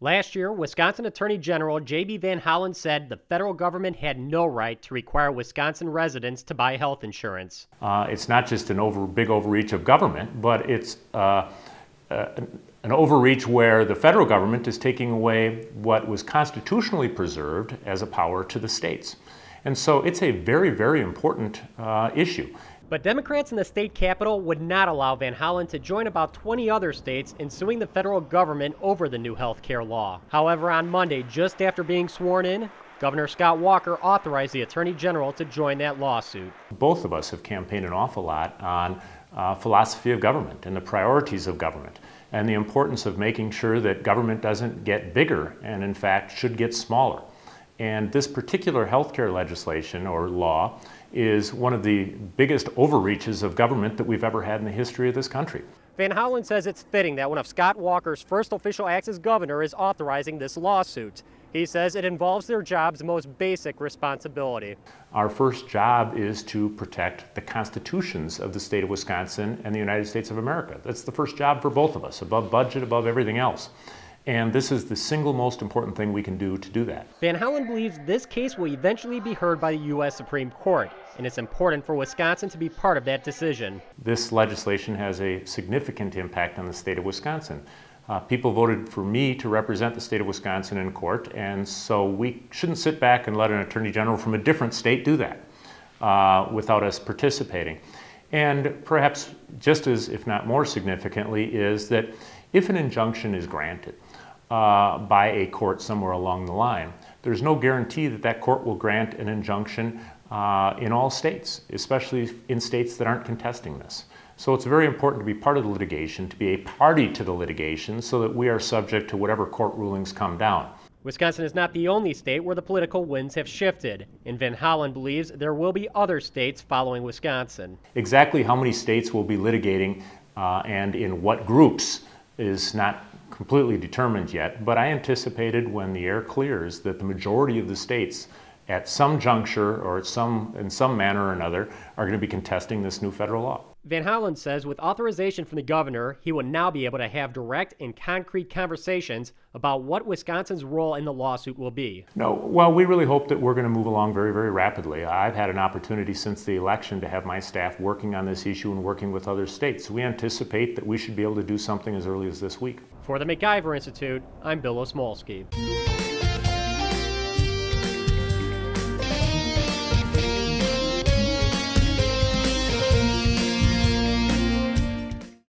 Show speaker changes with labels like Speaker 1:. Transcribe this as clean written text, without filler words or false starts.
Speaker 1: Last year, Wisconsin Attorney General J.B. Van Hollen said the federal government had no right to require Wisconsin residents to buy health insurance.
Speaker 2: It's not just an big overreach of government, but it's an overreach where the federal government is taking away what was constitutionally preserved as a power to the states. And so it's a very, very important issue.
Speaker 1: But Democrats in the state capitol would not allow Van Hollen to join about 20 other states in suing the federal government over the new health care law. However, on Monday, just after being sworn in, Governor Scott Walker authorized the Attorney General to join that lawsuit.
Speaker 2: Both of us have campaigned an awful lot on philosophy of government and the priorities of government and the importance of making sure that government doesn't get bigger and, in fact, should get smaller. And this particular healthcare legislation or law is one of the biggest overreaches of government that we've ever had in the history of this country.
Speaker 1: Van Hollen says it's fitting that one of Scott Walker's first official acts as governor is authorizing this lawsuit. He says it involves their job's most basic responsibility.
Speaker 2: Our first job is to protect the constitutions of the state of Wisconsin and the United States of America. That's the first job for both of us, above budget, above everything else. And this is the single most important thing we can do to do that.
Speaker 1: Van Hollen believes this case will eventually be heard by the U.S. Supreme Court, and it's important for Wisconsin to be part of that decision.
Speaker 2: This legislation has a significant impact on the state of Wisconsin. People voted for me to represent the state of Wisconsin in court, and so we shouldn't sit back and let an attorney general from a different state do that without us participating. And perhaps just as, if not more significantly, is that if an injunction is granted by a court somewhere along the line, there's no guarantee that that court will grant an injunction in all states, especially in states that aren't contesting this. So it's very important to be part of the litigation, to be a party to the litigation, so that we are subject to whatever court rulings come down.
Speaker 1: Wisconsin is not the only state where the political winds have shifted, and Van Hollen believes there will be other states following Wisconsin.
Speaker 2: Exactly how many states will be litigating and in what groups is not completely determined yet, but I anticipated when the air clears that the majority of the states at some juncture or in some manner or another are going to be contesting this new federal law.
Speaker 1: Van Hollen says with authorization from the governor, he will now be able to have direct and concrete conversations about what Wisconsin's role in the lawsuit will be.
Speaker 2: No, well, we really hope that we're going to move along very, very rapidly. I've had an opportunity since the election to have my staff working on this issue and working with other states. We anticipate that we should be able to do something as early as this week.
Speaker 1: For the MacIver Institute, I'm Bill Osmulski.